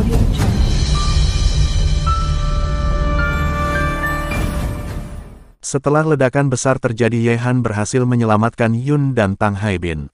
Audio Jungle. Setelah ledakan besar terjadi, Ye Han berhasil menyelamatkan Yun dan Tang Haibin.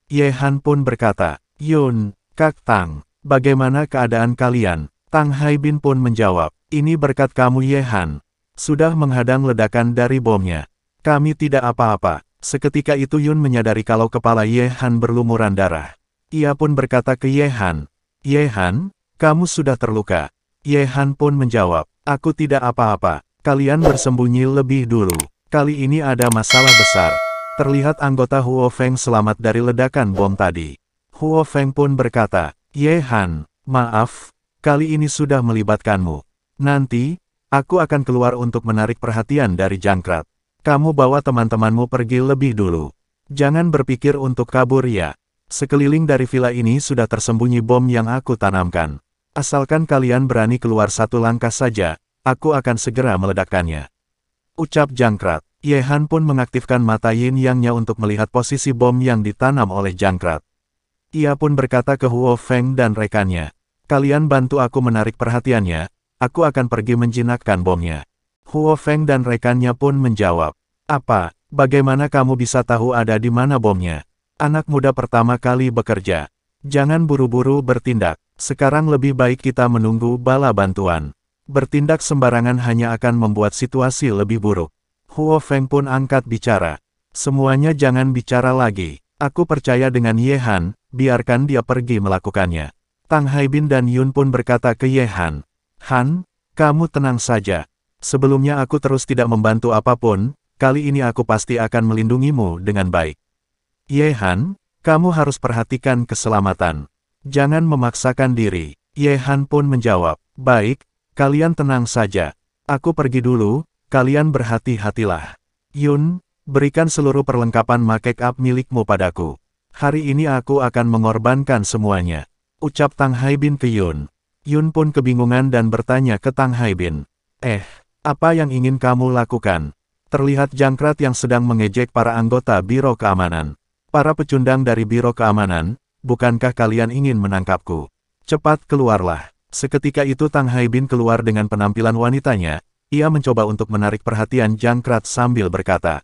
Ye Han pun berkata, "Yun, Kak Tang, bagaimana keadaan kalian?" Tang Haibin pun menjawab, "Ini berkat kamu Ye Han. Sudah menghadang ledakan dari bomnya. Kami tidak apa-apa." Seketika itu Yun menyadari kalau kepala Ye Han berlumuran darah. Ia pun berkata ke Ye Han, "Ye Han, kamu sudah terluka." Ye Han pun menjawab, "Aku tidak apa-apa. Kalian bersembunyi lebih dulu. Kali ini ada masalah besar." Terlihat anggota Huo Feng selamat dari ledakan bom tadi. Huo Feng pun berkata, "Ye Han, maaf, kali ini sudah melibatkanmu. Nanti, aku akan keluar untuk menarik perhatian dari jangkrat. Kamu bawa teman-temanmu pergi lebih dulu. Jangan berpikir untuk kabur ya. Sekeliling dari villa ini sudah tersembunyi bom yang aku tanamkan. Asalkan kalian berani keluar satu langkah saja, aku akan segera meledakkannya." Ucap jangkrat. Ye Han pun mengaktifkan mata yin yang-nya untuk melihat posisi bom yang ditanam oleh jangkrat. Ia pun berkata ke Huo Feng dan rekannya, "Kalian bantu aku menarik perhatiannya, aku akan pergi menjinakkan bomnya." Huo Feng dan rekannya pun menjawab, "Apa, bagaimana kamu bisa tahu ada di mana bomnya? Anak muda pertama kali bekerja. Jangan buru-buru bertindak, sekarang lebih baik kita menunggu bala bantuan. Bertindak sembarangan hanya akan membuat situasi lebih buruk." Huo Feng pun angkat bicara, "Semuanya jangan bicara lagi. Aku percaya dengan Ye Han, biarkan dia pergi melakukannya." Tang Haibin dan Yun pun berkata ke Ye Han, "Han, kamu tenang saja. Sebelumnya aku terus tidak membantu apapun, kali ini aku pasti akan melindungimu dengan baik. Ye Han, kamu harus perhatikan keselamatan. Jangan memaksakan diri." Ye Han pun menjawab, "Baik, kalian tenang saja. Aku pergi dulu, kalian berhati-hatilah. Yun, berikan seluruh perlengkapan make up milikmu padaku. Hari ini aku akan mengorbankan semuanya." Ucap Tang Haibin ke Yun. Yun pun kebingungan dan bertanya ke Tang Haibin, "Apa yang ingin kamu lakukan?" Terlihat jangkrat yang sedang mengejek para anggota Biro Keamanan. "Para pecundang dari Biro Keamanan, bukankah kalian ingin menangkapku? Cepat keluarlah." Seketika itu Tang Haibin keluar dengan penampilan wanitanya. Ia mencoba untuk menarik perhatian jangkrat sambil berkata,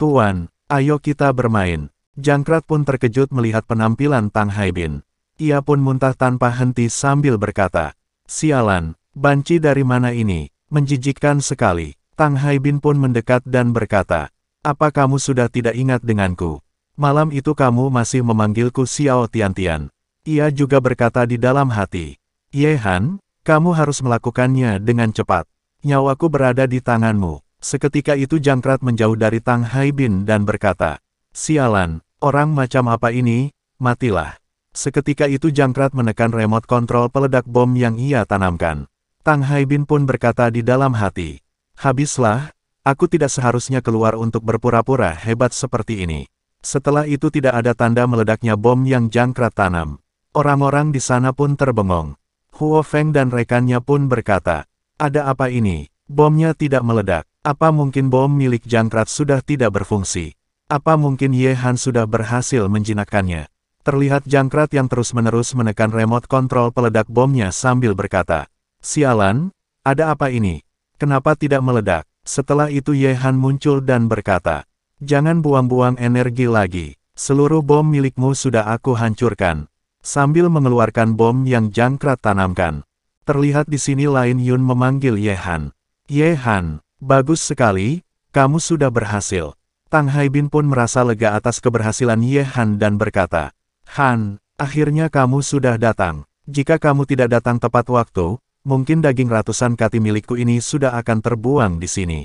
"Tuan, ayo kita bermain." Jangkrat pun terkejut melihat penampilan Tang Haibin. Ia pun muntah tanpa henti sambil berkata, "Sialan, banci dari mana ini? Menjijikkan sekali." Tang Haibin pun mendekat dan berkata, "Apa kamu sudah tidak ingat denganku? Malam itu kamu masih memanggilku Xiao Tiantian." Ia juga berkata di dalam hati, "Ye Han, kamu harus melakukannya dengan cepat. Nyawaku berada di tanganmu." Seketika itu jangkrat menjauh dari Tang Haibin dan berkata, "Sialan, orang macam apa ini, matilah." Seketika itu jangkrat menekan remote kontrol peledak bom yang ia tanamkan. Tang Haibin pun berkata di dalam hati, "Habislah, aku tidak seharusnya keluar untuk berpura-pura hebat seperti ini." Setelah itu tidak ada tanda meledaknya bom yang jangkrat tanam. Orang-orang di sana pun terbengong. Huo Feng dan rekannya pun berkata, "Ada apa ini? Bomnya tidak meledak. Apa mungkin bom milik jangkrat sudah tidak berfungsi? Apa mungkin Ye Han sudah berhasil menjinakkannya?" Terlihat jangkrat yang terus-menerus menekan remote kontrol peledak bomnya sambil berkata, "Sialan, ada apa ini? Kenapa tidak meledak?" Setelah itu Ye Han muncul dan berkata, "Jangan buang-buang energi lagi. Seluruh bom milikmu sudah aku hancurkan." Sambil mengeluarkan bom yang jangkrat tanamkan. Terlihat di sini Lain Yun memanggil Ye Han. "Ye Han, bagus sekali, kamu sudah berhasil." Tang Haibin pun merasa lega atas keberhasilan Ye Han dan berkata, "Han, akhirnya kamu sudah datang. Jika kamu tidak datang tepat waktu, mungkin daging ratusan kati milikku ini sudah akan terbuang di sini."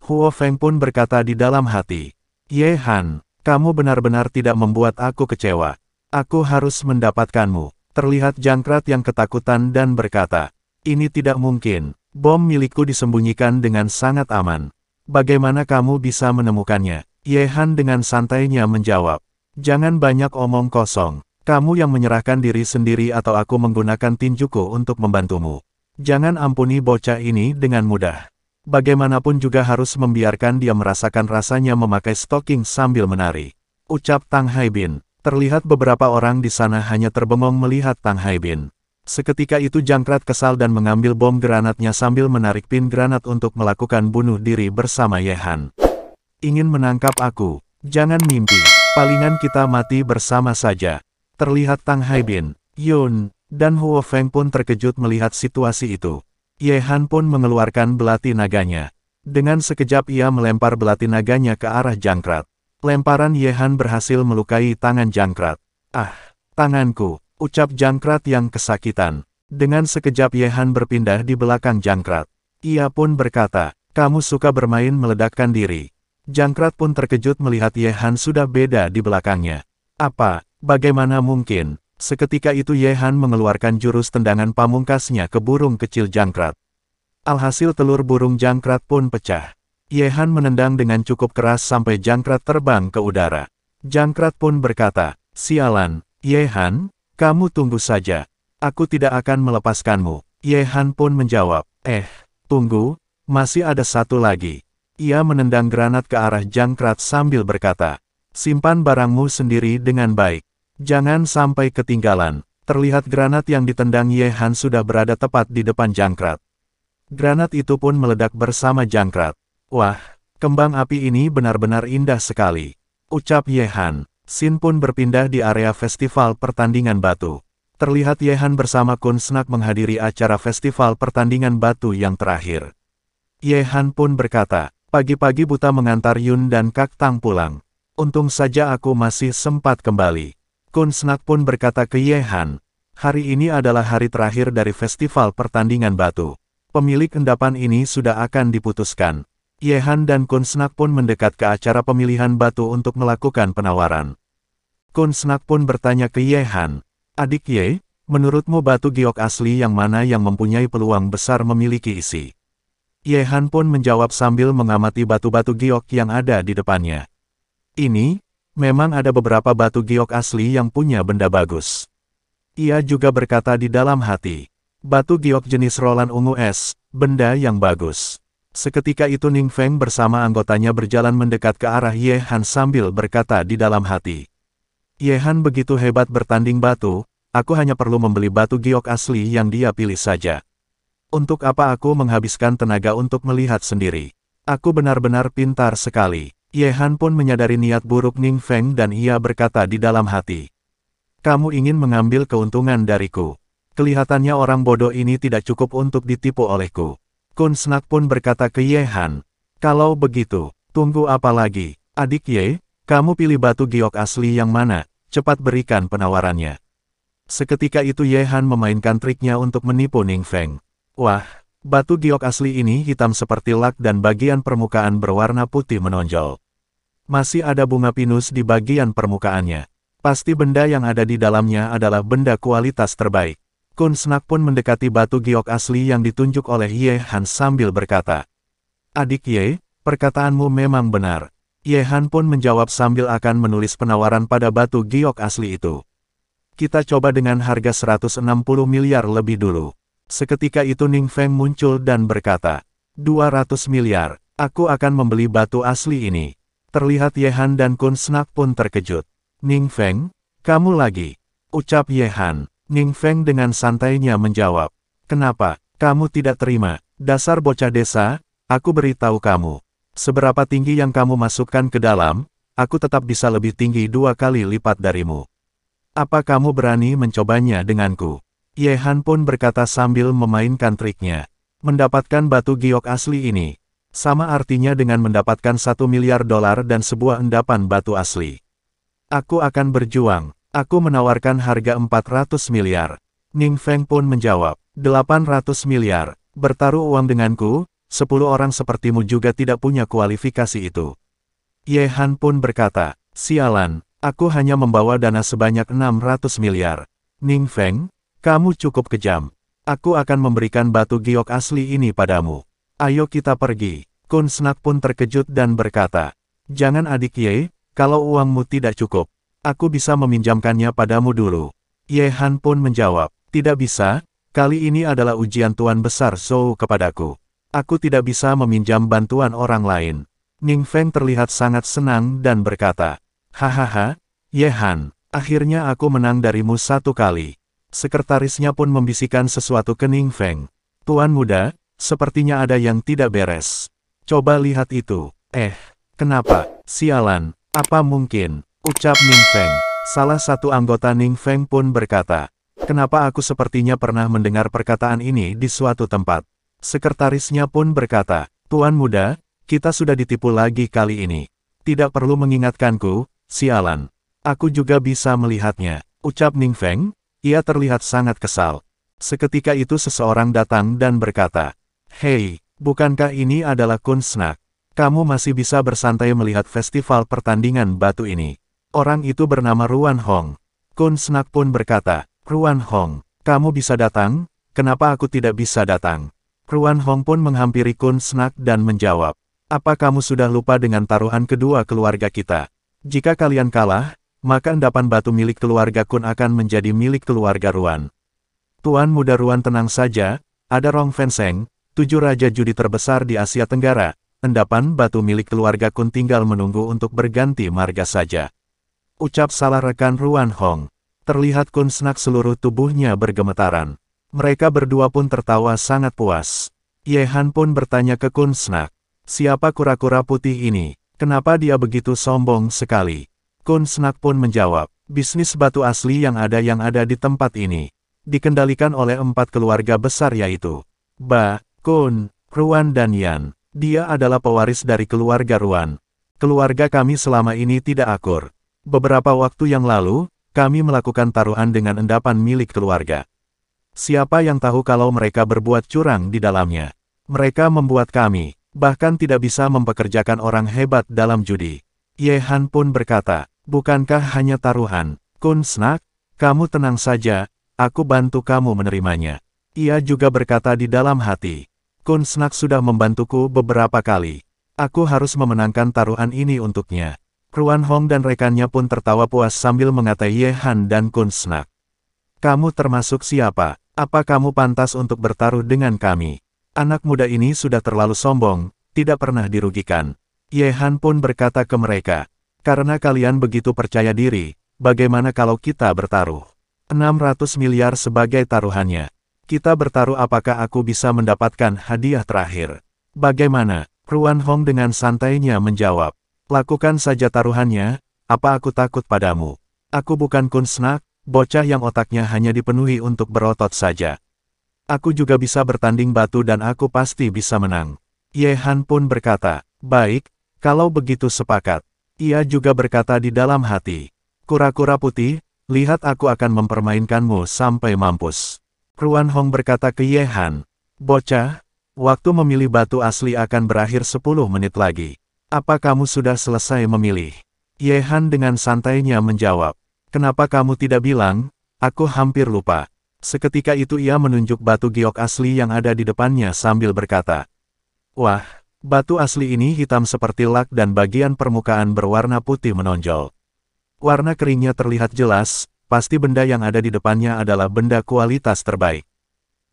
Huo Feng pun berkata di dalam hati, "Ye Han, kamu benar-benar tidak membuat aku kecewa. Aku harus mendapatkanmu." Terlihat jangkrat yang ketakutan dan berkata, "Ini tidak mungkin. Bom milikku disembunyikan dengan sangat aman. Bagaimana kamu bisa menemukannya?" Ye Han dengan santainya menjawab, "Jangan banyak omong kosong. Kamu yang menyerahkan diri sendiri atau aku menggunakan tinjuku untuk membantumu. Jangan ampuni bocah ini dengan mudah. Bagaimanapun juga harus membiarkan dia merasakan rasanya memakai stocking sambil menari." Ucap Tang Haibin. Terlihat beberapa orang di sana hanya terbengong melihat Tang Haibin. Seketika itu Jangkrat kesal dan mengambil bom granatnya sambil menarik pin granat untuk melakukan bunuh diri bersama Ye Han. Ingin menangkap aku? Jangan mimpi. Palingan kita mati bersama saja. Terlihat Tang Haibin, Yun, dan Huo Feng pun terkejut melihat situasi itu. Ye Han pun mengeluarkan belati naganya. Dengan sekejap ia melempar belati naganya ke arah Jangkrat. Lemparan Ye Han berhasil melukai tangan Jangkrat. "Ah, tanganku," ucap Jangkrat yang kesakitan. Dengan sekejap Ye Han berpindah di belakang Jangkrat. Ia pun berkata, "Kamu suka bermain meledakkan diri." Jangkrat pun terkejut melihat Ye Han sudah beda di belakangnya. "Apa? Bagaimana mungkin?" Seketika itu Ye Han mengeluarkan jurus tendangan pamungkasnya ke burung kecil Jangkrat. Alhasil telur burung Jangkrat pun pecah. Ye Han menendang dengan cukup keras sampai Jangkrat terbang ke udara. Jangkrat pun berkata, "Sialan, Ye Han, kamu tunggu saja. Aku tidak akan melepaskanmu." Ye Han pun menjawab, tunggu, masih ada satu lagi." Ia menendang granat ke arah Jangkrat sambil berkata, "Simpan barangmu sendiri dengan baik. Jangan sampai ketinggalan." Terlihat granat yang ditendang Ye Han sudah berada tepat di depan Jangkrat. Granat itu pun meledak bersama Jangkrat. "Wah, kembang api ini benar-benar indah sekali," ucap Ye Han. Sin pun berpindah di area festival pertandingan batu. Terlihat Ye Han bersama Kun Snak menghadiri acara festival pertandingan batu yang terakhir. Ye Han pun berkata, "Pagi-pagi buta mengantar Yun dan Kak Tang pulang. Untung saja aku masih sempat kembali." Kun Snak pun berkata ke Ye Han, "Hari ini adalah hari terakhir dari festival pertandingan batu. Pemilik endapan ini sudah akan diputuskan." Ye Han dan Kun Snak pun mendekat ke acara pemilihan batu untuk melakukan penawaran. Kun Snak pun bertanya ke Ye Han, "Adik Ye, menurutmu batu giok asli yang mana yang mempunyai peluang besar memiliki isi?" Ye Han pun menjawab sambil mengamati batu-batu giok yang ada di depannya. "Ini, memang ada beberapa batu giok asli yang punya benda bagus." Ia juga berkata di dalam hati, "Batu giok jenis rolan ungu es, benda yang bagus." Seketika itu Ning Feng bersama anggotanya berjalan mendekat ke arah Ye Han sambil berkata di dalam hati, "Ye Han begitu hebat bertanding batu, aku hanya perlu membeli batu giok asli yang dia pilih saja. Untuk apa aku menghabiskan tenaga untuk melihat sendiri? Aku benar-benar pintar sekali." Ye Han pun menyadari niat buruk Ning Feng dan ia berkata di dalam hati, "Kamu ingin mengambil keuntungan dariku. Kelihatannya orang bodoh ini tidak cukup untuk ditipu olehku." Kun Snak pun berkata ke Ye Han, "Kalau begitu, tunggu apa lagi? Adik Ye, kamu pilih batu giok asli yang mana? Cepat berikan penawarannya." Seketika itu Ye Han memainkan triknya untuk menipu Ning Feng. "Wah, batu giok asli ini hitam seperti lak dan bagian permukaan berwarna putih menonjol. Masih ada bunga pinus di bagian permukaannya. Pasti benda yang ada di dalamnya adalah benda kualitas terbaik." Kun Snak pun mendekati batu giok asli yang ditunjuk oleh Ye Han sambil berkata, "Adik Ye, perkataanmu memang benar." Ye Han pun menjawab sambil akan menulis penawaran pada batu giok asli itu. "Kita coba dengan harga 160 miliar lebih dulu." Seketika itu Ning Feng muncul dan berkata, 200 miliar, aku akan membeli batu asli ini." Terlihat Ye Han dan Kun Snak pun terkejut. "Ning Feng, kamu lagi?" ucap Ye Han. Ning Feng dengan santainya menjawab, "Kenapa, kamu tidak terima? Dasar bocah desa, aku beritahu kamu. Seberapa tinggi yang kamu masukkan ke dalam, aku tetap bisa lebih tinggi 2 kali lipat darimu. Apa kamu berani mencobanya denganku?" Ye Han pun berkata sambil memainkan triknya. "Mendapatkan batu giok asli ini, sama artinya dengan mendapatkan 1 miliar dolar dan sebuah endapan batu asli. Aku akan berjuang. Aku menawarkan harga 400 miliar. Ning Feng pun menjawab, 800 miliar. Bertaruh uang denganku, 10 orang sepertimu juga tidak punya kualifikasi itu." Ye Han pun berkata, "Sialan, aku hanya membawa dana sebanyak 600 miliar. Ning Feng, kamu cukup kejam. Aku akan memberikan batu giok asli ini padamu. Ayo kita pergi." Kun Snak pun terkejut dan berkata, "Jangan adik Ye, kalau uangmu tidak cukup, aku bisa meminjamkannya padamu dulu." Ye Han pun menjawab, "Tidak bisa, kali ini adalah ujian Tuan Besar Zhou kepadaku. Aku tidak bisa meminjam bantuan orang lain." Ning Feng terlihat sangat senang dan berkata, "Hahaha, Ye Han, akhirnya aku menang darimu 1 kali. Sekretarisnya pun membisikkan sesuatu ke Ning Feng. Tuan muda, sepertinya ada yang tidak beres. Coba lihat itu. Kenapa? Sialan, apa mungkin? Ucap Ning Feng. Salah satu anggota Ning Feng pun berkata, kenapa aku sepertinya pernah mendengar perkataan ini di suatu tempat? Sekretarisnya pun berkata, Tuan muda, kita sudah ditipu lagi kali ini. Tidak perlu mengingatkanku, sialan. Aku juga bisa melihatnya. Ucap Ning Feng. Ia terlihat sangat kesal. Seketika itu seseorang datang dan berkata, Hei, bukankah ini adalah Kun Snak? Kamu masih bisa bersantai melihat festival pertandingan batu ini. Orang itu bernama Ruan Hong. Kun Snak pun berkata, Ruan Hong, kamu bisa datang? Kenapa aku tidak bisa datang? Ruan Hong pun menghampiri Kun Snak dan menjawab, apa kamu sudah lupa dengan taruhan kedua keluarga kita? Jika kalian kalah, maka endapan batu milik keluarga Kun akan menjadi milik keluarga Ruan. Tuan muda Ruan tenang saja, ada Rong Fenseng, 7 raja judi terbesar di Asia Tenggara, endapan batu milik keluarga Kun tinggal menunggu untuk berganti marga saja. Ucap salah rekan Ruan Hong. Terlihat Kun Snak seluruh tubuhnya bergemetaran. Mereka berdua pun tertawa sangat puas. Ye Han pun bertanya ke Kun Snak, siapa kura-kura putih ini? Kenapa dia begitu sombong sekali? Kun Snak pun menjawab, bisnis batu asli yang ada di tempat ini dikendalikan oleh 4 keluarga besar yaitu Ba, Kun, Ruan dan Yan. Dia adalah pewaris dari keluarga Ruan. Keluarga kami selama ini tidak akur. Beberapa waktu yang lalu, kami melakukan taruhan dengan endapan milik keluarga. Siapa yang tahu kalau mereka berbuat curang di dalamnya? Mereka membuat kami, bahkan tidak bisa mempekerjakan orang hebat dalam judi. Ye Han pun berkata, bukankah hanya taruhan? Kun Snak, kamu tenang saja, aku bantu kamu menerimanya. Ia juga berkata di dalam hati, Kun Snak sudah membantuku beberapa kali. Aku harus memenangkan taruhan ini untuknya. Ruan Hong dan rekannya pun tertawa puas sambil mengatai Ye Han dan Kun Snak. Kamu termasuk siapa? Apa kamu pantas untuk bertaruh dengan kami? Anak muda ini sudah terlalu sombong, tidak pernah dirugikan. Ye Han pun berkata ke mereka, karena kalian begitu percaya diri, bagaimana kalau kita bertaruh? 600 miliar sebagai taruhannya. Kita bertaruh apakah aku bisa mendapatkan hadiah terakhir? Bagaimana? Ruan Hong dengan santainya menjawab. Lakukan saja taruhannya, apa aku takut padamu? Aku bukan Kun Snak, bocah yang otaknya hanya dipenuhi untuk berotot saja. Aku juga bisa bertanding batu dan aku pasti bisa menang. Ye Han pun berkata, baik, kalau begitu sepakat. Ia juga berkata di dalam hati, kura-kura putih, lihat aku akan mempermainkanmu sampai mampus. Ruan Hong berkata ke Ye Han, bocah, waktu memilih batu asli akan berakhir 10 menit lagi. Apa kamu sudah selesai memilih? Ye Han dengan santainya menjawab, kenapa kamu tidak bilang? Aku hampir lupa. Seketika itu ia menunjuk batu giok asli yang ada di depannya sambil berkata, wah, batu asli ini hitam seperti lak dan bagian permukaan berwarna putih menonjol. Warna keringnya terlihat jelas, pasti benda yang ada di depannya adalah benda kualitas terbaik.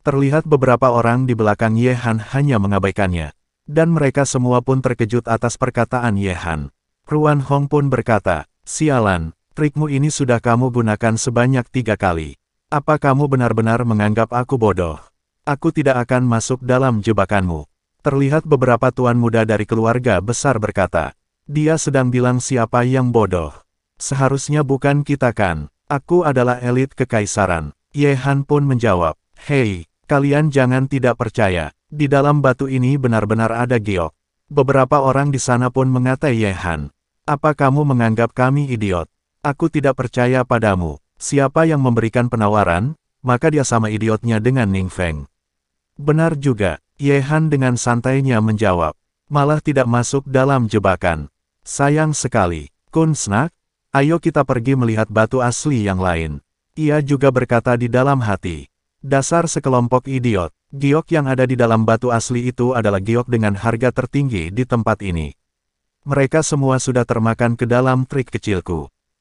Terlihat beberapa orang di belakang Ye Han hanya mengabaikannya. Dan mereka semua pun terkejut atas perkataan Ye Han. Ruan Hong pun berkata, sialan, trikmu ini sudah kamu gunakan sebanyak 3 kali. Apa kamu benar-benar menganggap aku bodoh? Aku tidak akan masuk dalam jebakanmu. Terlihat beberapa tuan muda dari keluarga besar berkata, dia sedang bilang siapa yang bodoh. Seharusnya bukan kita kan, aku adalah elit kekaisaran. Ye Han pun menjawab, hei, kalian jangan tidak percaya, di dalam batu ini benar-benar ada giok. Beberapa orang di sana pun mengatai Ye Han. Apa kamu menganggap kami idiot? Aku tidak percaya padamu. Siapa yang memberikan penawaran, maka dia sama idiotnya dengan Ning Feng. Benar juga. Ye Han dengan santainya menjawab, malah tidak masuk dalam jebakan. Sayang sekali, Kun Snak, ayo kita pergi melihat batu asli yang lain. Ia juga berkata di dalam hati, dasar sekelompok idiot, giok yang ada di dalam batu asli itu adalah giok dengan harga tertinggi di tempat ini. Mereka semua sudah termakan ke dalam trik kecilku.